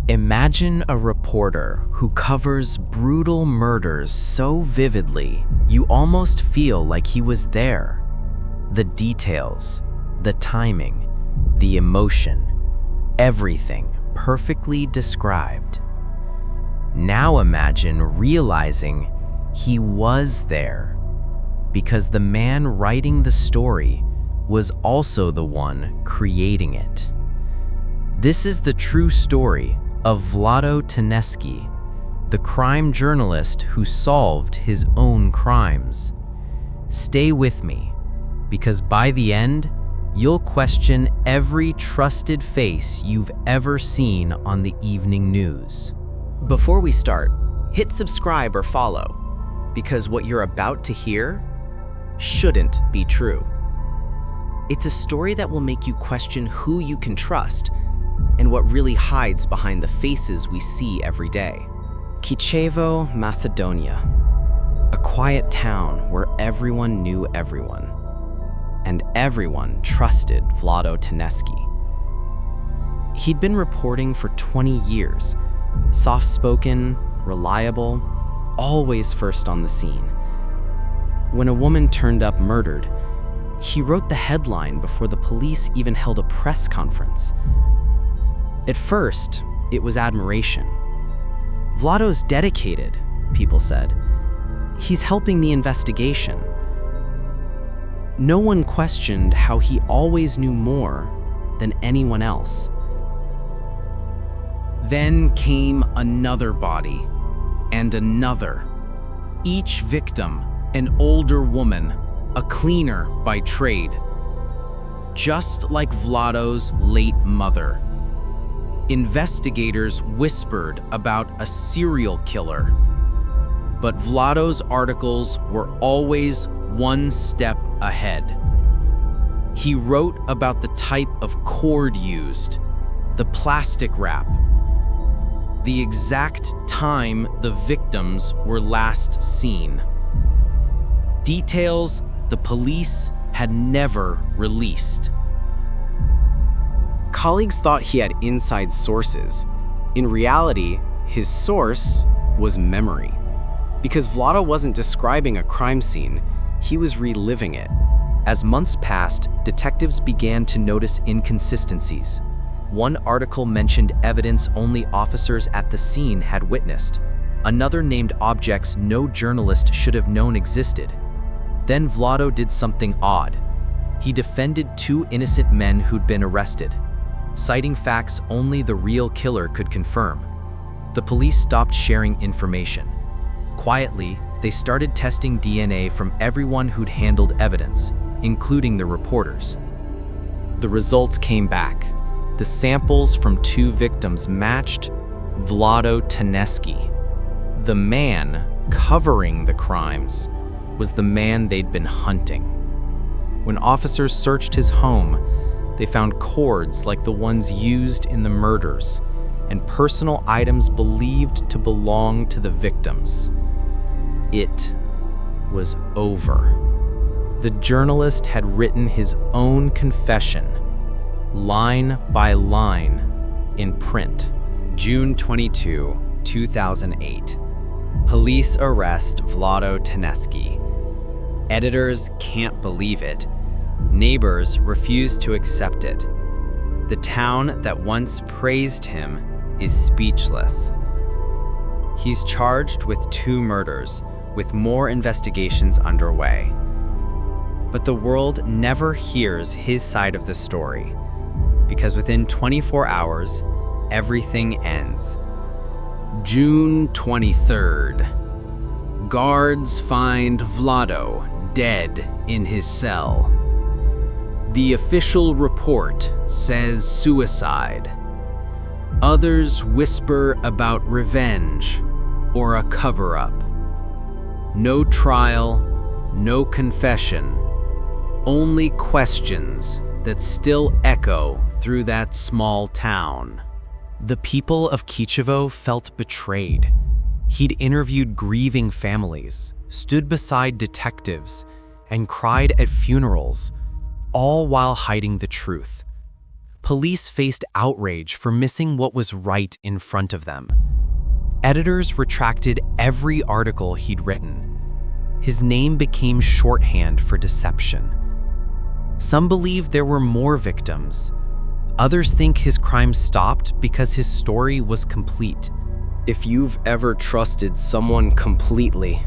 Imagine a reporter who covers brutal murders so vividly you almost feel like he was there. The details, the timing, the emotion, everything perfectly described. Now imagine realizing he was there, because the man writing the story was also the one creating it. This is the true story of Vlado Taneski, the crime journalist who solved his own crimes. Stay with me, because by the end, you'll question every trusted face you've ever seen on the evening news. Before we start, hit subscribe or follow, because what you're about to hear shouldn't be true. It's a story that will make you question who you can trust and what really hides behind the faces we see every day. Kichevo, Macedonia, a quiet town where everyone knew everyone, and everyone trusted Vlado Taneski. He'd been reporting for 20 years, soft-spoken, reliable, always first on the scene. When a woman turned up murdered, he wrote the headline before the police even held a press conference. At first, it was admiration. Vlado's dedicated, people said. He's helping the investigation. No one questioned how he always knew more than anyone else. Then came another body, and another. Each victim, an older woman, a cleaner by trade. Just like Vlado's late mother. Investigators whispered about a serial killer, but Vlado's articles were always one step ahead. He wrote about the type of cord used, the plastic wrap, the exact time the victims were last seen. Details the police had never released. Colleagues thought he had inside sources. In reality, his source was memory. Because Vlado wasn't describing a crime scene, he was reliving it. As months passed, detectives began to notice inconsistencies. One article mentioned evidence only officers at the scene had witnessed. Another named objects no journalist should have known existed. Then Vlado did something odd. He defended two innocent men who'd been arrested, citing facts only the real killer could confirm. The police stopped sharing information. Quietly, they started testing DNA from everyone who'd handled evidence, including the reporters. The results came back. The samples from two victims matched Vlado Taneski. The man covering the crimes was the man they'd been hunting. When officers searched his home, they found cords like the ones used in the murders and personal items believed to belong to the victims. It was over. The journalist had written his own confession, line by line, in print. June 22, 2008. Police arrest Vlado Taneski. Editors can't believe it. Neighbors refuse to accept it. The town that once praised him is speechless. He's charged with 2 murders, with more investigations underway. But the world never hears his side of the story, because within 24 hours, everything ends. June 23rd. Guards find Vlado dead in his cell. The official report says suicide. Others whisper about revenge or a cover-up. No trial, no confession, only questions that still echo through that small town. The people of Kichevo felt betrayed. He'd interviewed grieving families, stood beside detectives, and cried at funerals, all while hiding the truth. Police faced outrage for missing what was right in front of them. Editors retracted every article he'd written. His name became shorthand for deception. Some believe there were more victims. Others think his crime stopped because his story was complete. If you've ever trusted someone completely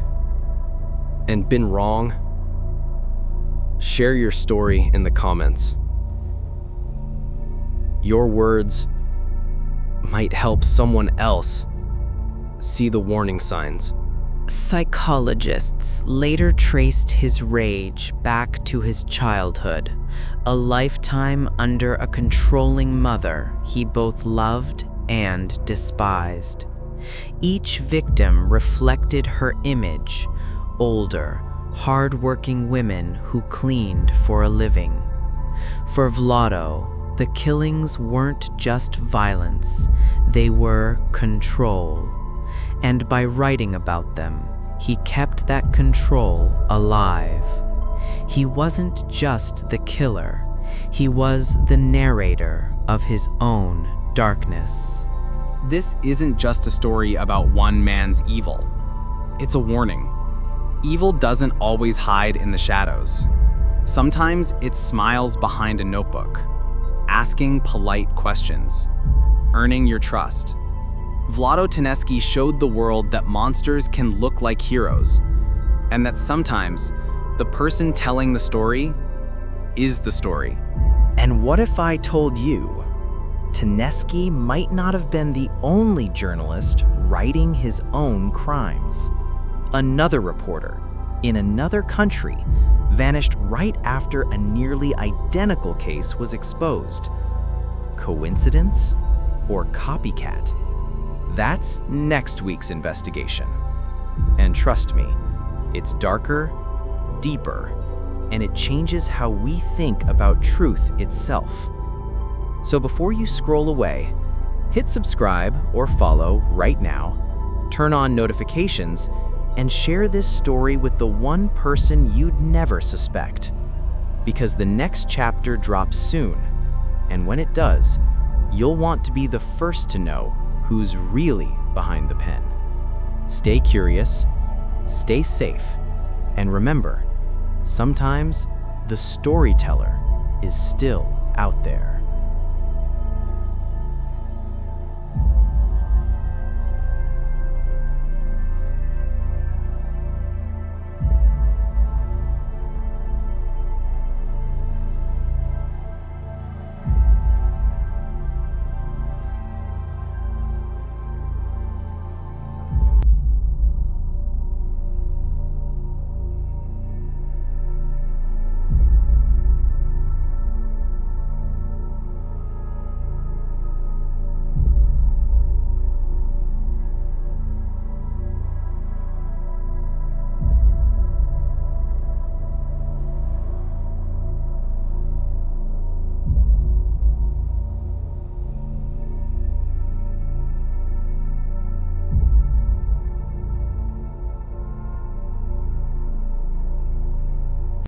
and been wrong, share your story in the comments. Your words might help someone else see the warning signs. Psychologists later traced his rage back to his childhood, a lifetime under a controlling mother he both loved and despised. Each victim reflected her image, older, hard-working women who cleaned for a living. For Vlado, the killings weren't just violence, they were control. And by writing about them, he kept that control alive. He wasn't just the killer, he was the narrator of his own darkness. This isn't just a story about one man's evil. It's a warning. Evil doesn't always hide in the shadows. Sometimes it smiles behind a notebook, asking polite questions, earning your trust. Vlado Taneski showed the world that monsters can look like heroes, and that sometimes the person telling the story is the story. And what if I told you, Taneski might not have been the only journalist writing his own crimes? Another reporter, in another country, vanished right after a nearly identical case was exposed. Coincidence or copycat? That's next week's investigation. And trust me, it's darker, deeper, and it changes how we think about truth itself. So before you scroll away, hit subscribe or follow right now, turn on notifications, and share this story with the one person you'd never suspect. Because the next chapter drops soon, and when it does, you'll want to be the first to know who's really behind the pen. Stay curious, stay safe, and remember, sometimes the storyteller is still out there.